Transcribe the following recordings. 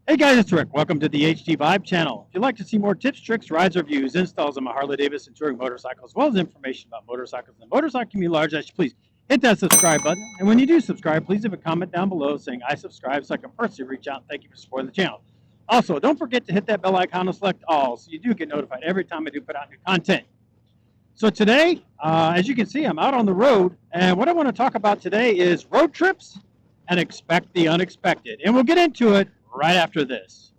Hey guys, it's Rick. Welcome to the HD Vibe channel. If you'd like to see more tips, tricks, rides, reviews, installs on my Harley Davidson touring motorcycle, as well as information about motorcycles and motorcycle community large, please hit that subscribe button. And when you do subscribe, please leave a comment down below saying I subscribe so I can personally reach out and thank you for supporting the channel. Also, don't forget to hit that bell icon and select all so you do get notified every time I do put out new content. So today, as you can see, I'm out on the road, and what I want to talk about today is road trips and expect the unexpected. And we'll get into it right after this.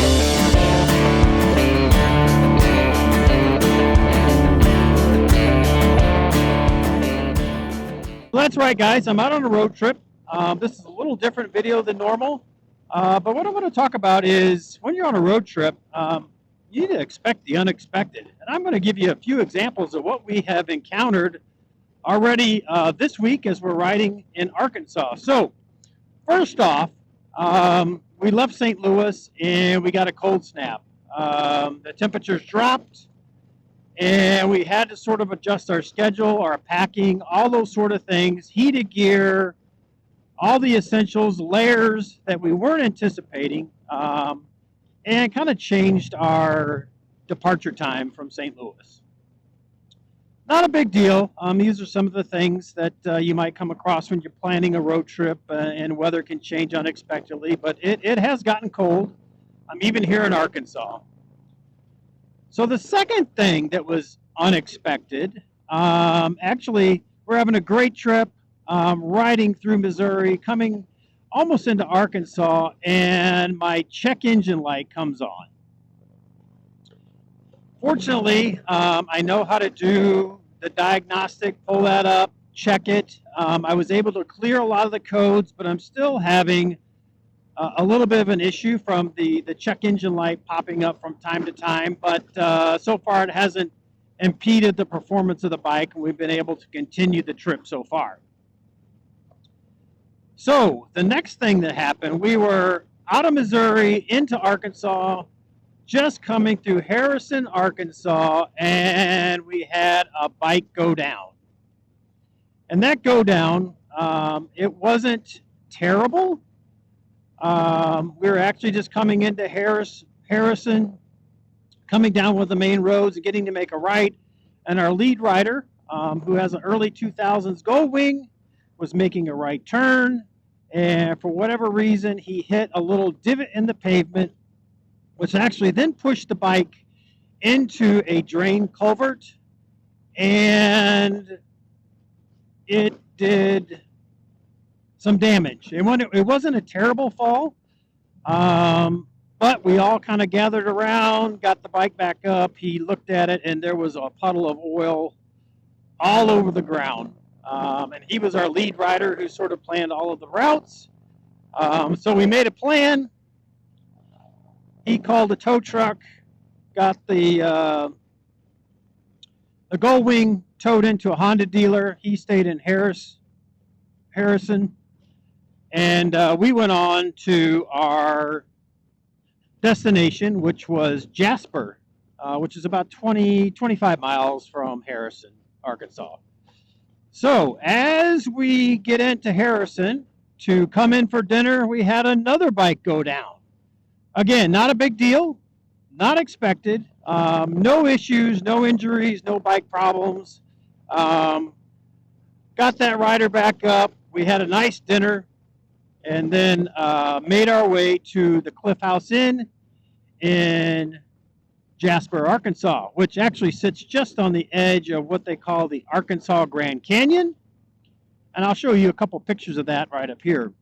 That's right, guys. I'm out on a road trip. This is a little different video than normal. But what I want to talk about is when you're on a road trip, you need to expect the unexpected. And I'm going to give you a few examples of what we have encountered already this week as we're riding in Arkansas. So first off, we left St. Louis and we got a cold snap. The temperatures dropped and we had to sort of adjust our schedule, our packing, all those sort of things, heated gear, all the essentials, layers that we weren't anticipating, and kind of changed our departure time from St. Louis. Not a big deal. These are some of the things that you might come across when you're planning a road trip, and weather can change unexpectedly, but it has gotten cold. I'm even here in Arkansas. So the second thing that was unexpected, actually, we're having a great trip, riding through Missouri, coming almost into Arkansas, and my check engine light comes on. Fortunately, I know how to do the diagnostic, pull that up, check it. I was able to clear a lot of the codes, but I'm still having a little bit of an issue from the check engine light popping up from time to time. But so far it hasn't impeded the performance of the bike, and we've been able to continue the trip so far. So the next thing that happened, we were out of Missouri into Arkansas, just coming through Harrison, Arkansas, and we had a bike go down. And that go down, it wasn't terrible. We were actually just coming into Harrison, coming down one of the main roads and getting to make a right. And our lead rider, who has an early 2000s goldwing, was making a right turn. And for whatever reason, he hit a little divot in the pavement, which actually then pushed the bike into a drain culvert, and it did some damage. It wasn't a terrible fall, but we all kind of gathered around, got the bike back up. He looked at it, and there was a puddle of oil all over the ground. And he was our lead rider who sort of planned all of the routes. So we made a plan. He called a tow truck, got the goldwing towed into a Honda dealer. He stayed in Harrison, and we went on to our destination, which was Jasper, which is about 25 miles from Harrison, Arkansas. So as we get into Harrison to come in for dinner, we had another bike go down. Again, not a big deal, not expected, no issues, no injuries, no bike problems. Got that rider back up. We had a nice dinner, and then made our way to the Cliff House Inn in Jasper, Arkansas, which actually sits just on the edge of what they call the Arkansas Grand Canyon. And I'll show you a couple pictures of that right up here.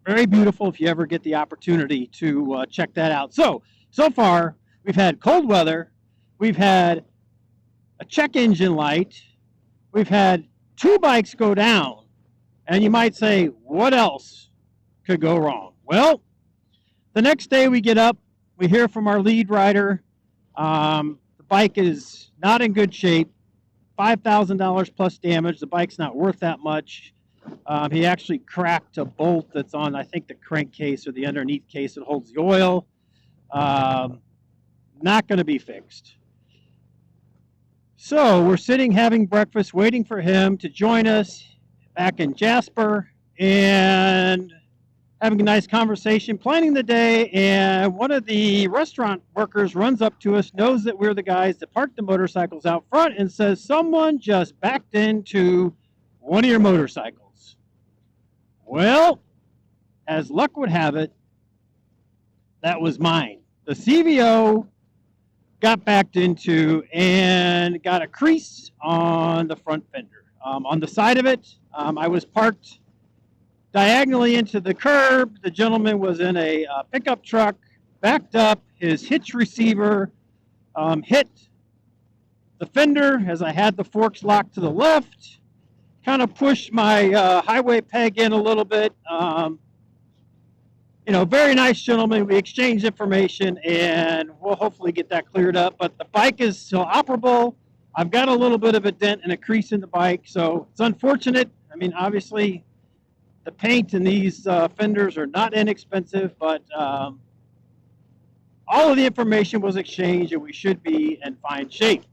Very beautiful if you ever get the opportunity to check that out. So far, we've had cold weather, we've had a check engine light, we've had two bikes go down, and you might say, what else could go wrong? Well, the next day we get up, we hear from our lead rider, the bike is not in good shape, $5,000 plus damage, the bike's not worth that much. He actually cracked a bolt that's on, I think, the crankcase or the underneath case that holds the oil. Not going to be fixed. So we're sitting having breakfast, waiting for him to join us back in Jasper, and having a nice conversation, planning the day, and one of the restaurant workers runs up to us, knows that we're the guys that parked the motorcycles out front, and says, someone just backed into one of your motorcycles. Well, as luck would have it, that was mine. The CVO got backed into and got a crease on the front fender. On the side of it, I was parked diagonally into the curb. The gentleman was in a pickup truck, backed up. His hitch receiver hit the fender as I had the forks locked to the left, kind of pushed my highway peg in a little bit. Very nice gentleman. We exchanged information, and we'll hopefully get that cleared up. But the bike is still operable. I've got a little bit of a dent and a crease in the bike, so it's unfortunate. I mean, obviously, the paint in these fenders are not inexpensive, but all of the information was exchanged, and we should be in fine shape.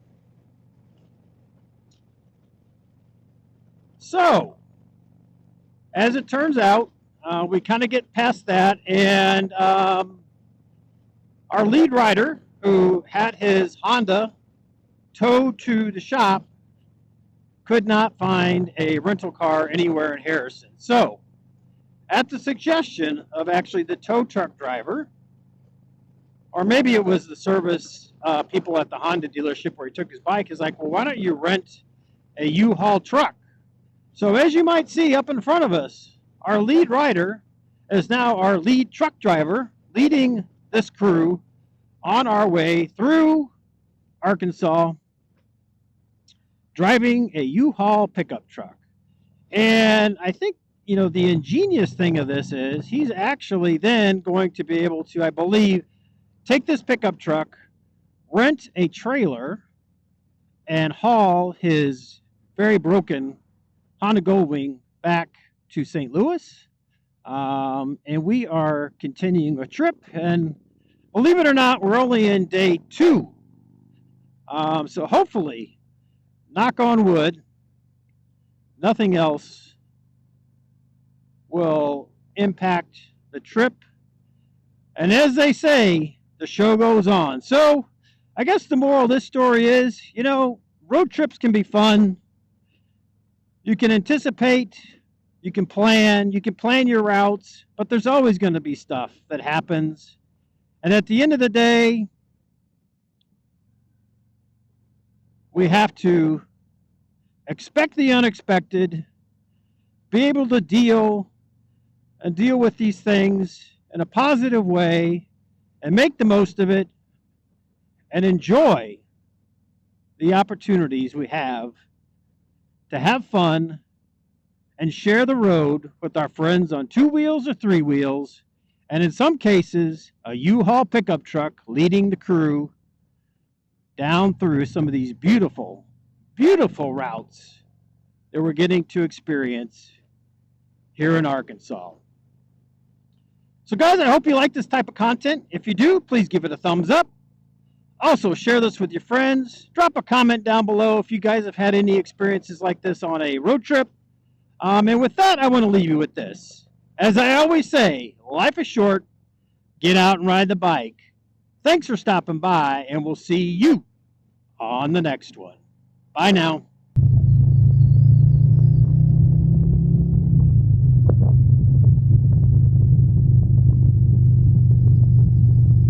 So, as it turns out, we kind of get past that, and our lead rider, who had his Honda towed to the shop, could not find a rental car anywhere in Harrison. So, at the suggestion of actually the tow truck driver, or maybe it was the service people at the Honda dealership where he took his bike, is like, well, why don't you rent a U-Haul truck? So as you might see up in front of us, our lead rider is now our lead truck driver, leading this crew on our way through Arkansas, driving a U-Haul pickup truck. And I think, the ingenious thing of this is he's actually then going to be able to, I believe, take this pickup truck, rent a trailer, and haul his very broken Honda Goldwing back to St. Louis. And we are continuing a trip. And believe it or not, we're only in day 2. So hopefully, knock on wood, nothing else will impact the trip. And as they say, the show goes on. So I guess the moral of this story is, road trips can be fun. You can anticipate, you can plan your routes, but there's always going to be stuff that happens. And at the end of the day, we have to expect the unexpected, be able to deal with these things in a positive way, and make the most of it, and enjoy the opportunities we have to have fun and share the road with our friends on 2 wheels or 3 wheels, and in some cases, a U-Haul pickup truck leading the crew down through some of these beautiful, beautiful routes that we're getting to experience here in Arkansas. So guys, I hope you like this type of content. If you do, please give it a thumbs up. Also, share this with your friends. Drop a comment down below if you guys have had any experiences like this on a road trip. And with that, I want to leave you with this. As I always say, life is short. Get out and ride the bike. Thanks for stopping by, and we'll see you on the next one. Bye now.